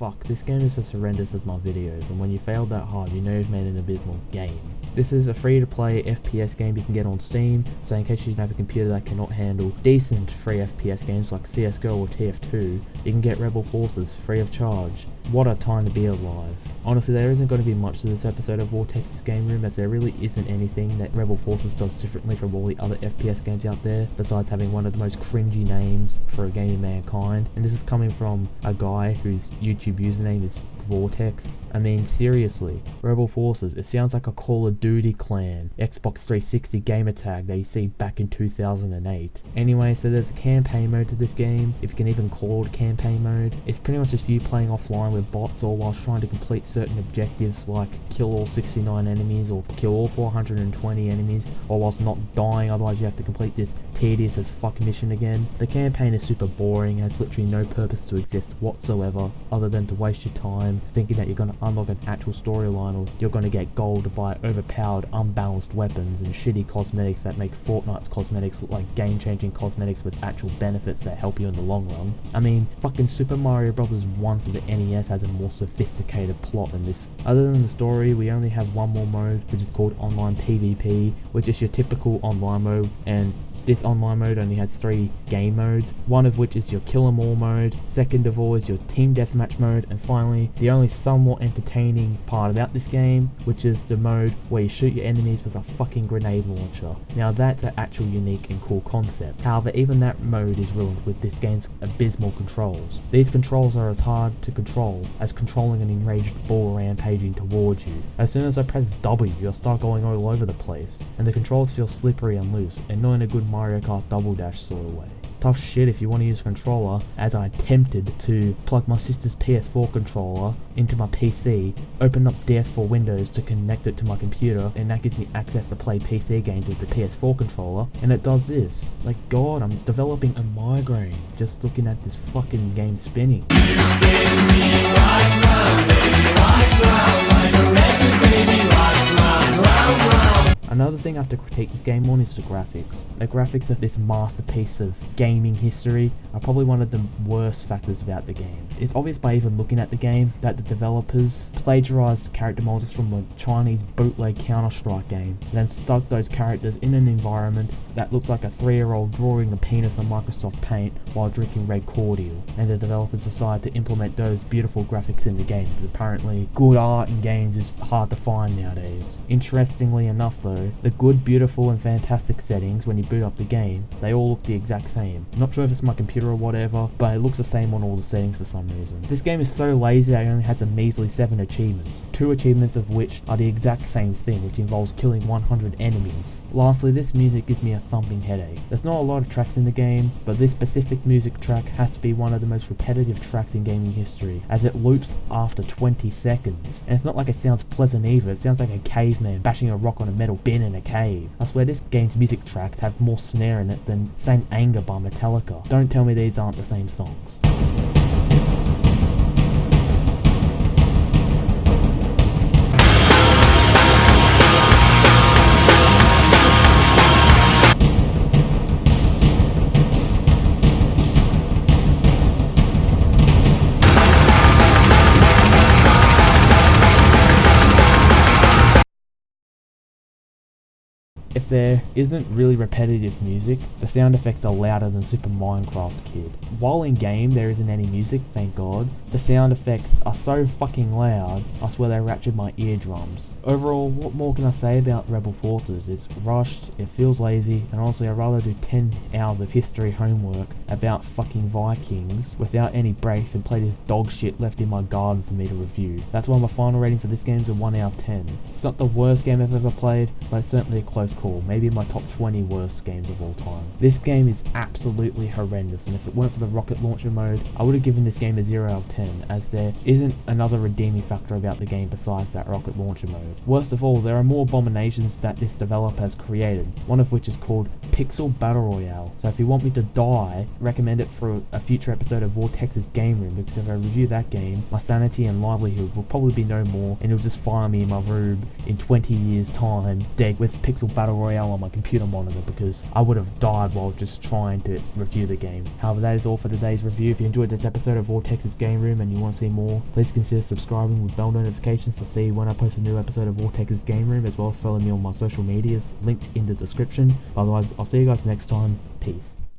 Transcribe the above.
fuck, this game is as horrendous as my videos, and when you failed that hard, you know you've made an abysmal game. This is a free-to-play FPS game you can get on Steam, so in case you have a computer that cannot handle decent free FPS games like CSGO or TF2, you can get Rebel Forces free of charge. What a time to be alive. Honestly, there isn't going to be much to this episode of V0rteX's Game Room, as there really isn't anything that Rebel Forces does differently from all the other FPS games out there, besides having one of the most cringy names for a game in mankind. And this is coming from a guy whose YouTube username is V0rteX. I mean, seriously, Rebel Forces, it sounds like a Call of Duty clan, Xbox 360 gamer tag that you see back in 2008. Anyway, so there's a campaign mode to this game, if you can even call it campaign mode. It's pretty much just you playing offline with bots, or whilst trying to complete certain objectives like kill all 69 enemies or kill all 420 enemies, or whilst not dying, otherwise you have to complete this tedious as fuck mission again. The campaign is super boring, has literally no purpose to exist whatsoever other than to waste your time thinking that you're going to unlock an actual storyline, or you're going to get gold to buy overpowered, unbalanced weapons and shitty cosmetics that make Fortnite's cosmetics look like game-changing cosmetics with actual benefits that help you in the long run. I mean, fucking Super Mario Bros. 1 for the NES has a more sophisticated plot than this. Other than the story, we only have one more mode, which is called Online PvP, which is your typical online mode, and this online mode only has 3 game modes, one of which is your kill 'em all mode, second of all is your team deathmatch mode, and finally, the only somewhat entertaining part about this game, which is the mode where you shoot your enemies with a fucking grenade launcher. Now that's an actual unique and cool concept. However, even that mode is ruined with this game's abysmal controls. These controls are as hard to control as controlling an enraged bull rampaging towards you. As soon as I press W, you'll start going all over the place, and the controls feel slippery and loose, and not in a good Mario Kart Double Dash sort of way. Tough shit if you want to use a controller, as I attempted to plug my sister's PS4 controller into my PC, open up DS4 Windows to connect it to my computer, and that gives me access to play PC games with the PS4 controller, and it does this. Like, God, I'm developing a migraine just looking at this fucking game spinning. You spin me right round, baby, right round, like a record, baby, right round, round, round. Another thing I have to critique this game on is the graphics. The graphics of this masterpiece of gaming history are probably one of the worst factors about the game. It's obvious by even looking at the game that the developers plagiarized character models from a Chinese bootleg Counter-Strike game, and then stuck those characters in an environment that looks like a 3-year-old drawing a penis on Microsoft Paint while drinking red cordial. And the developers decided to implement those beautiful graphics in the game, because apparently good art in games is hard to find nowadays. Interestingly enough though, the good, beautiful and fantastic settings when you boot up the game, they all look the exact same. I'm not sure if it's my computer or whatever, but it looks the same on all the settings for some reason. This game is so lazy that it only has a measly 7 achievements, 2 achievements of which are the exact same thing, which involves killing 100 enemies. Lastly, this music gives me a thumping headache. There's not a lot of tracks in the game, but this specific music track has to be one of the most repetitive tracks in gaming history, as it loops after 20 seconds. And it's not like it sounds pleasant either, it sounds like a caveman bashing a rock on a metal bin in a cave. I swear this game's music tracks have more snare in it than Saint Anger by Metallica. Don't tell me these aren't the same songs. If there isn't really repetitive music, the sound effects are louder than Super Minecraft Kid. While in game there isn't any music, thank God, the sound effects are so fucking loud, I swear they ratchet my eardrums. Overall, what more can I say about Rebel Forces? It's rushed, it feels lazy, and honestly I'd rather do 10 hours of history homework about fucking Vikings without any breaks and play this dog shit left in my garden for me to review. That's why my final rating for this game is a 1 out of 10. It's not the worst game I've ever played, but it's certainly a close call, maybe my top 20 worst games of all time. This game is absolutely horrendous, and if it weren't for the rocket launcher mode, I would have given this game a 0 out of 10, as there isn't another redeeming factor about the game besides that rocket launcher mode. Worst of all, there are more abominations that this developer has created, one of which is called Pixel Battle Royale. So if you want me to die, recommend it for a future episode of V0rteX's Game Room, because if I review that game, my sanity and livelihood will probably be no more, and you'll just fire me in my room in 20 years time, dead with Pixel Battle Royale on my computer monitor, because I would have died while just trying to review the game. However, that is all for today's review. If you enjoyed this episode of V0rteX's Game Room, Room and you want to see more, please consider subscribing with bell notifications to see when I post a new episode of V0rteX's Game Room, as well as follow me on my social medias, linked in the description. Otherwise, I'll see you guys next time. Peace.